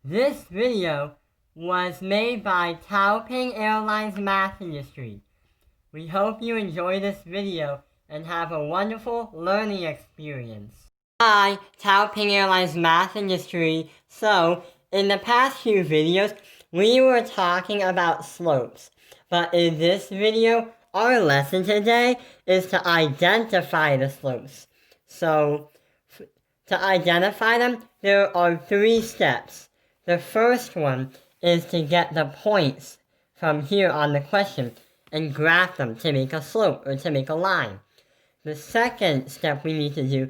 This video was made by Taiping Airlines Math Industry. We hope you enjoy this video and have a wonderful learning experience. Hi, Taiping Airlines Math Industry. So, in the past few videos, we were talking about slopes. But in this video, our lesson today is to identify the slopes. So, to identify them, there are 3 steps. The first one is to get the points from here on the question and graph them to make a slope or to make a line. The second step we need to do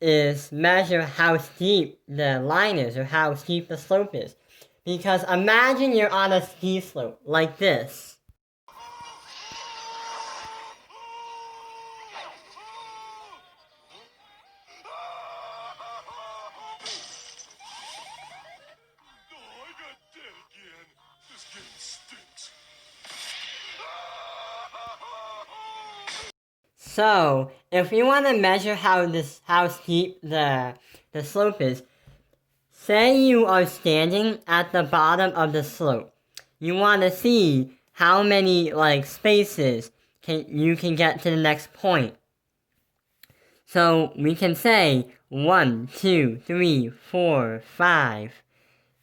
is measure how steep the line is or how steep the slope is. Because imagine you're on a ski slope like this. So, if you want to measure how steep the slope is, say you are standing at the bottom of the slope. You want to see how many spaces you can get to the next point. So we can say 1, 2, 3, 4, 5.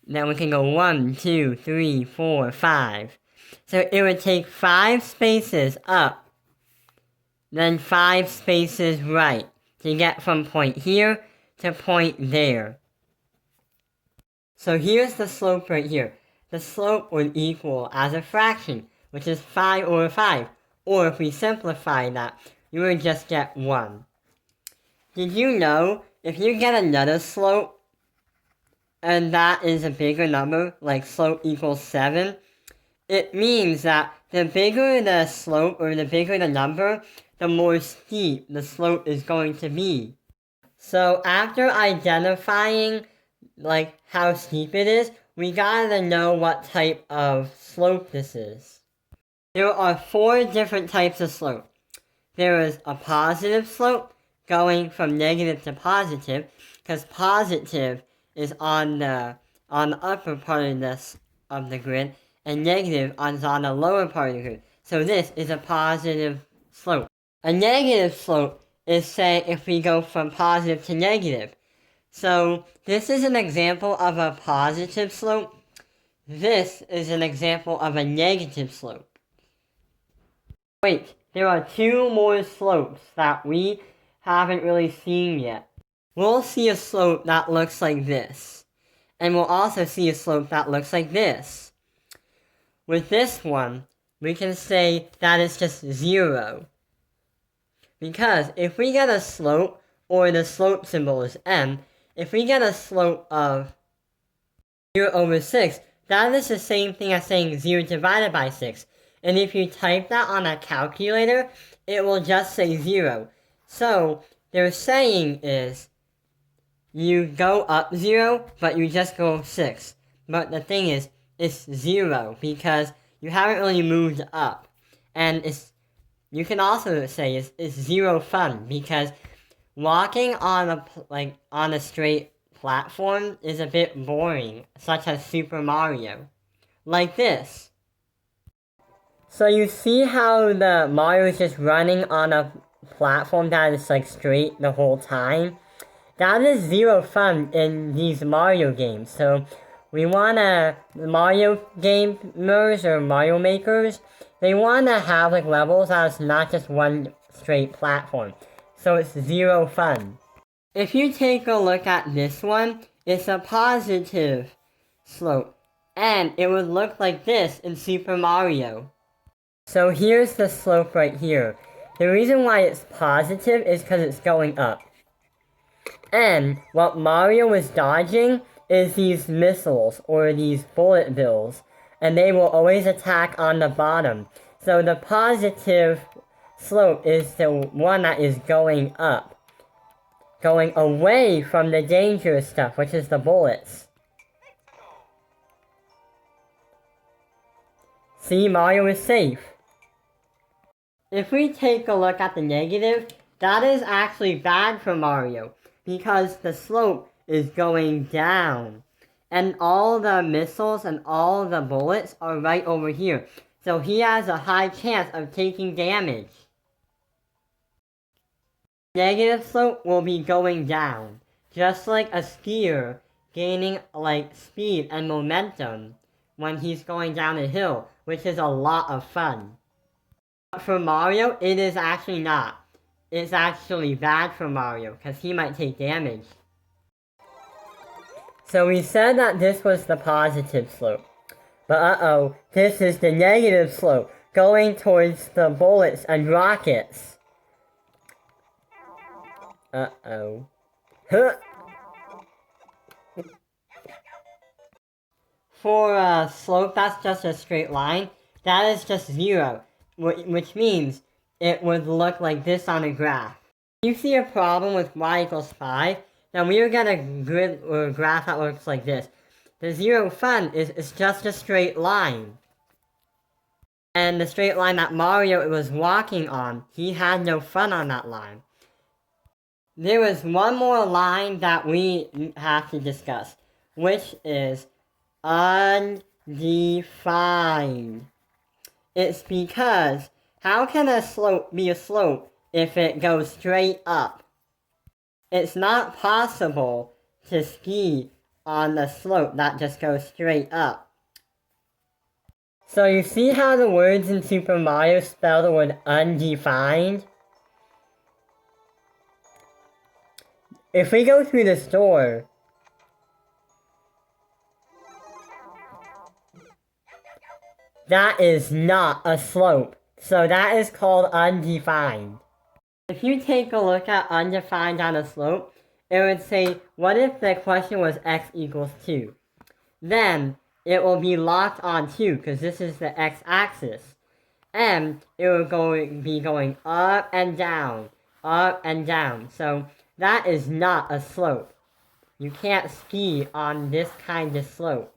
Then we can go 1, 2, 3, 4, 5. So it would take 5 spaces up, then 5 spaces right to get from point here to point there. So here's the slope right here. The slope would equal as a fraction, which is 5 over 5. Or if we simplify that, you would just get 1. Did you know if you get another slope and that is a bigger number, like slope equals 7, it means that the bigger the slope or the bigger the number, the more steep the slope is going to be. So after identifying how steep it is, we gotta know what type of slope this is. There are 4 different types of slope. There is a positive slope going from negative to positive, because positive is on the upper part of the grid, and negative is on the lower part of the grid. So this is a positive slope. A negative slope is, say, if we go from positive to negative. So this is an example of a positive slope. This is an example of a negative slope. Wait, there are 2 more slopes that we haven't really seen yet. We'll see a slope that looks like this. And we'll also see a slope that looks like this. With this one, we can say that it's just 0. Because if we get a slope, or the slope symbol is m, if we get a slope of 0 over 6, that is the same thing as saying 0 divided by 6. And if you type that on a calculator, it will just say 0. So, their saying is, you go up 0, but you just go 6. But the thing is, it's 0, because you haven't really moved up. And you can also say it's 0 fun, because walking on a straight platform is a bit boring, such as Super Mario. Like this. So you see how the Mario is just running on a platform that is straight the whole time? That is 0 fun in these Mario games. So we wanna, Mario gamers or Mario makers, they wanna have levels that's not just one straight platform. So it's 0 fun. If you take a look at this one, it's a positive slope. And it would look like this in Super Mario. So here's the slope right here. The reason why it's positive is because it's going up. And what Mario is dodging is these missiles or these bullet bills. And they will always attack on the bottom. So the positive slope is the one that is going up. Going away from the dangerous stuff, which is the bullets. See, Mario is safe. If we take a look at the negative, that is actually bad for Mario, because the slope is going down. And all the missiles and all the bullets are right over here. So he has a high chance of taking damage. Negative slope will be going down, just like a skier gaining speed and momentum when he's going down a hill, which is a lot of fun. But for Mario, it is actually not. It's actually bad for Mario, because he might take damage. So we said that this was the positive slope. But uh-oh, this is the negative slope, going towards the bullets and rockets. Uh-oh. Huh. For a slope that's just a straight line, that is just 0, which means it would look like this on a graph. If you see a problem with y equals 5, then we would get a grid or a graph that looks like this. The 0 fun is just a straight line. And the straight line that Mario was walking on, he had no fun on that line. There was one more line that we have to discuss, which is undefined. It's because, how can a slope be a slope if it goes straight up? It's not possible to ski on the slope that just goes straight up. So you see how the words in Super Mario spell the word undefined? If we go through this door, that is not a slope, so that is called undefined. If you take a look at undefined on a slope, it would say, what if the question was x equals 2? Then, it will be locked on 2, because this is the x-axis. And it will be going up and down, up and down. So, that is not a slope. You can't ski on this kind of slope.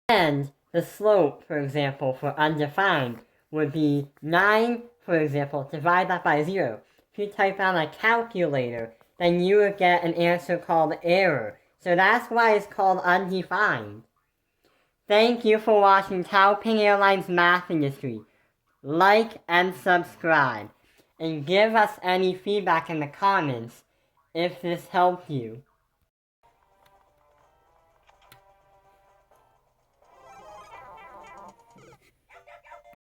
And the slope, for example, for undefined, would be 9, for example, divide that by 0. If you type on a calculator, then you would get an answer called error. So that's why it's called undefined. Thank you for watching Taoping Airlines Math Industry. Like and subscribe. And give us any feedback in the comments if this helped you.